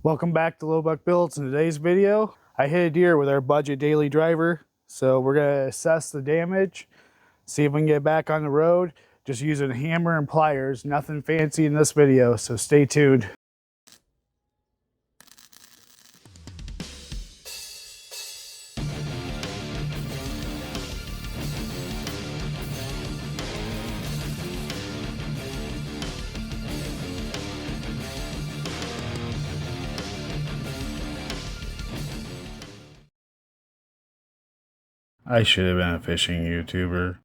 Welcome back to Low Buck Builds. In today's video, I hit a deer with our budget daily driver. So we're gonna assess the damage, see if we can get back on the road, just using a hammer and pliers. Nothing fancy in this video, so stay tuned. I should have been a fishing YouTuber.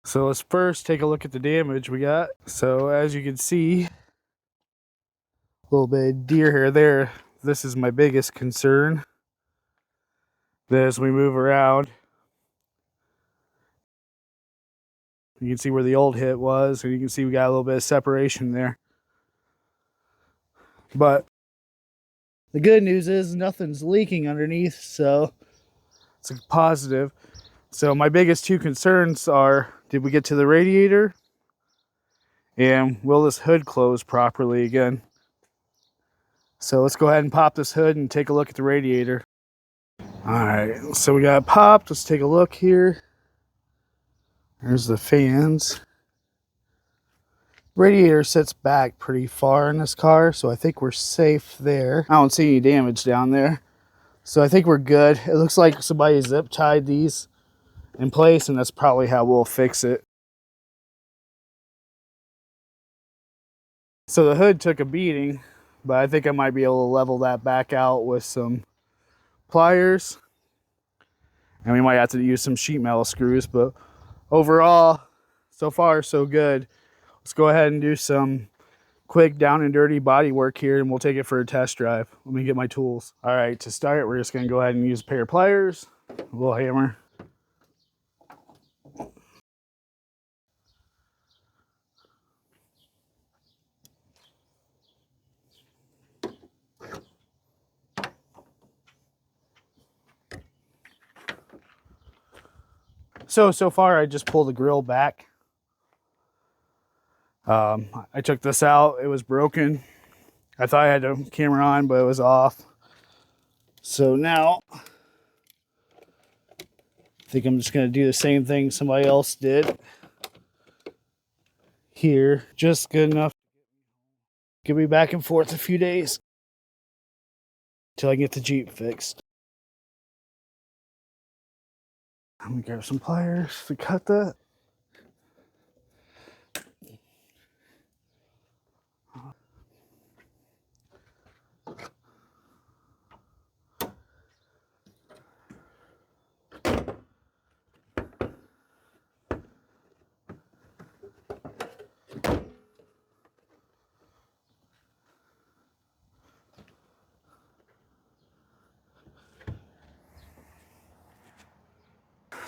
So let's first take a look at the damage we got. So as you can see, a little bit of deer hair there. This is my biggest concern. Then as we move around, you can see where the old hit was, and you can see we got a little bit of separation there. But the good news is nothing's leaking underneath, so it's a positive. So my biggest two concerns are, did we get to the radiator? And will this hood close properly again? So let's go ahead and pop this hood and take a look at the radiator. All right, so we got it popped. Let's take a look here. There's the fans. Radiator sits back pretty far in this car, so I think we're safe there. I don't see any damage down there, so I think we're good. It looks like somebody zip tied these in place, and that's probably how we'll fix it. So the hood took a beating, but I think I might be able to level that back out with some pliers, and we might have to use some sheet metal screws. But overall, so far so good. Let's go ahead and do some quick down and dirty body work here, and we'll take it for a test drive. Let me get my tools. All right, to start, we're just gonna go ahead and use a pair of pliers, a little hammer. So far I just pulled the grill back. I took this out, it was broken. I thought I had the camera on, but it was off. So now, I think I'm just gonna do the same thing somebody else did here. Just good enough to get me back and forth a few days till I get the Jeep fixed. I'm gonna grab some pliers to cut that.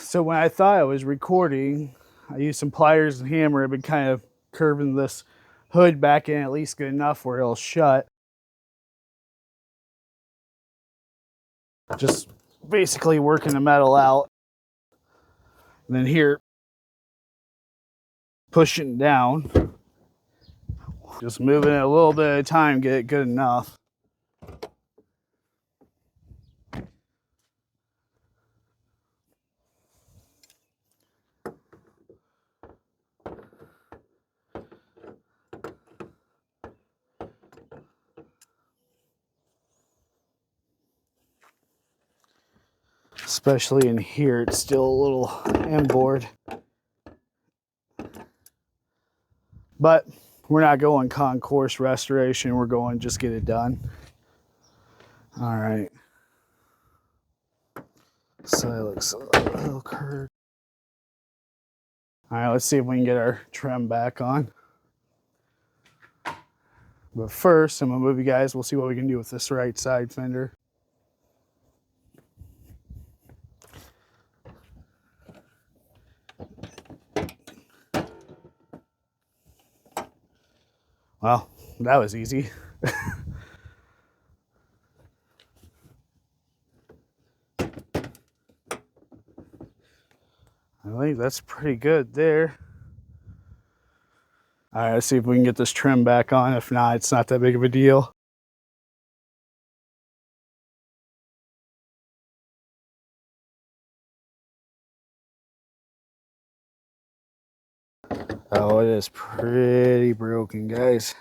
So when I thought I was recording, I used some pliers and hammer. I've been kind of curving this hood back in at least good enough where it'll shut. Just basically working the metal out. And then here, pushing down. Just moving it a little bit at a time, get it good enough. Especially in here, it's still a little inboard. But we're not going concourse restoration, we're going just get it done. All right. So it looks a little curved. All right, let's see if we can get our trim back on. But first, I'm gonna move you guys. We'll see what we can do with this right side fender. Well, that was easy. I think that's pretty good there. All right, let's see if we can get this trim back on. If not, it's not that big of a deal. Oh, it is pretty broken, guys.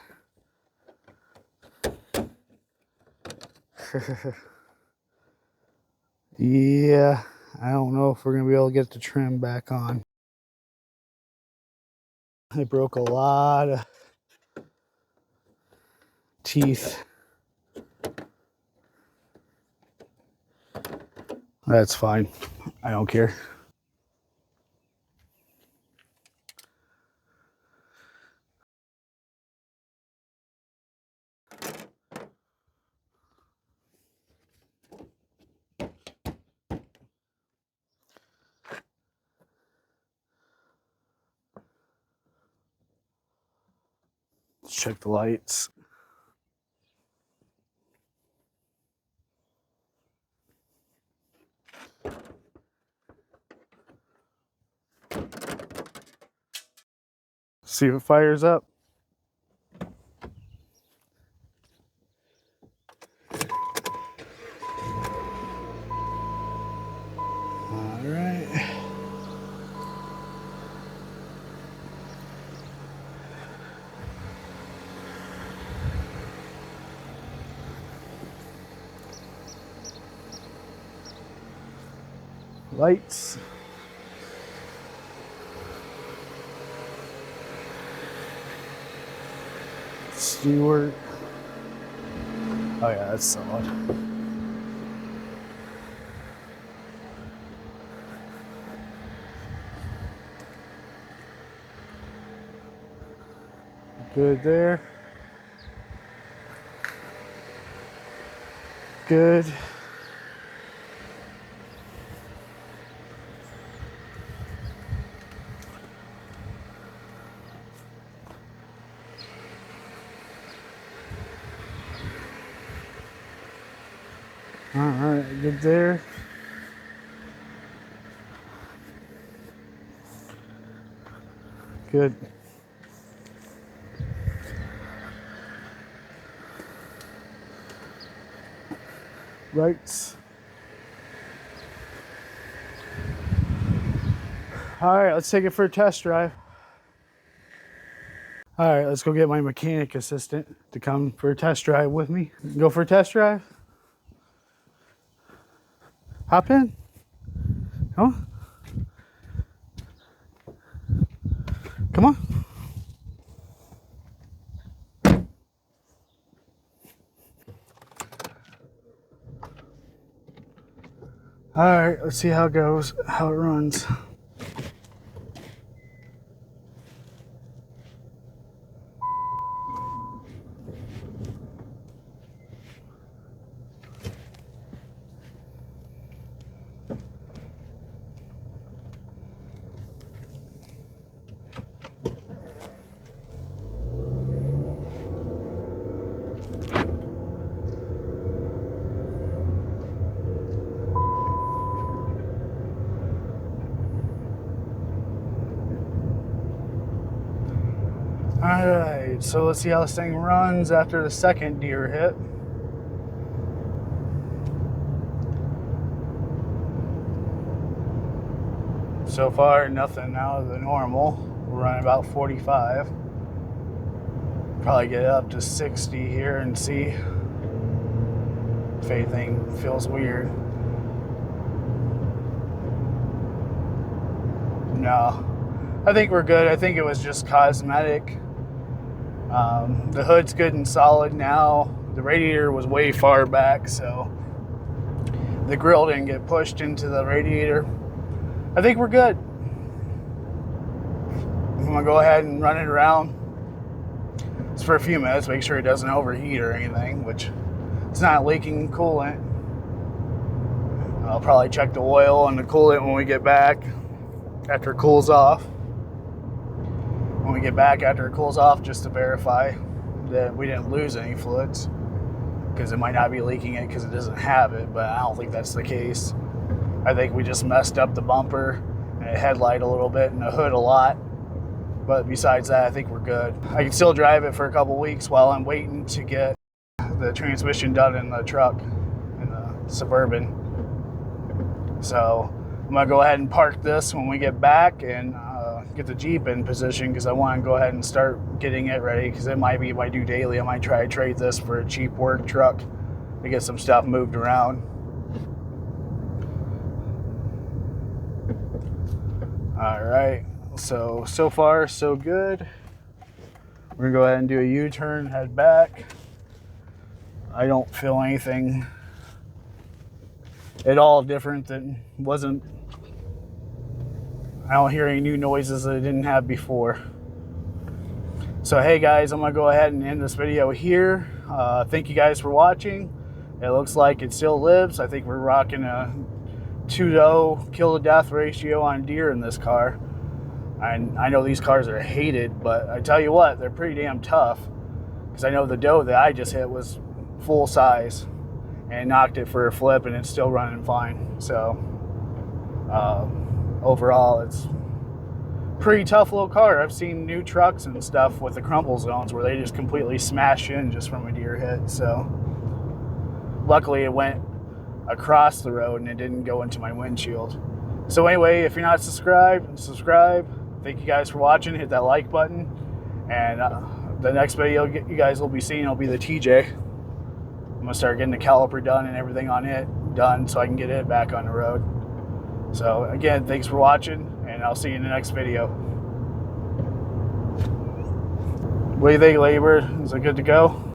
Yeah, I don't know if we're gonna be able to get the trim back on. It broke a lot of teeth. That's fine. I don't care. Let's check the lights. See if it fires up. All right. Lights. Stewart. Oh yeah, that's solid. Good there. Good. All right, good there. Good. Lights. All right, let's take it for a test drive. All right, let's go get my mechanic assistant to come for a test drive with me. Go for a test drive? Hop in. Come on. Come on. All right, let's see how it goes, how it runs. All right, so let's see how this thing runs after the second deer hit. So far, nothing out of the normal. We're running about 45. Probably get up to 60 here and see if anything feels weird. No, I think we're good. I think it was just cosmetic. The hood's good and solid now. The radiator was way far back, so the grill didn't get pushed into the radiator. I think we're good. I'm gonna go ahead and run it around just for a few minutes, make sure it doesn't overheat or anything, which it's not leaking coolant. I'll probably check the oil and the coolant when we get back after it cools off. When we get back after it cools off, just to verify that we didn't lose any fluids, because it might not be leaking it because it doesn't have it, but I don't think that's the case. I think we just messed up the bumper and the headlight a little bit and the hood a lot. But besides that, I think we're good. I can still drive it for a couple weeks while I'm waiting to get the transmission done in the truck, in the Suburban. So I'm gonna go ahead and park this when we get back and get the Jeep in position, because I want to go ahead and start getting it ready, because it might be if I do daily, I might try to trade this for a cheap work truck to get some stuff moved around. All right, so far so good. We're gonna go ahead and do a U-turn, head back. I don't feel anything at all different that wasn't. I don't hear any new noises that I didn't have before. So hey guys, I'm gonna go ahead and end this video here. Thank you guys for watching. It looks like it still lives. I think we're rocking a 2-0 kill to death ratio on deer in this car. And I know these cars are hated, but I tell you what, they're pretty damn tough. Because I know the doe that I just hit was full size and knocked it for a flip, and it's still running fine. So overall, it's pretty tough little car. I've seen new trucks and stuff with the crumple zones where they just completely smash in just from a deer hit. So luckily it went across the road and it didn't go into my windshield. So anyway, if you're not subscribed, subscribe. Thank you guys for watching. Hit that like button, and the next video you guys will be seeing will be the TJ. I'm gonna start getting the caliper done and everything on it done so I can get it back on the road. So again, thanks for watching, and I'll see you in the next video. What do you think, Labor? Is it good to go?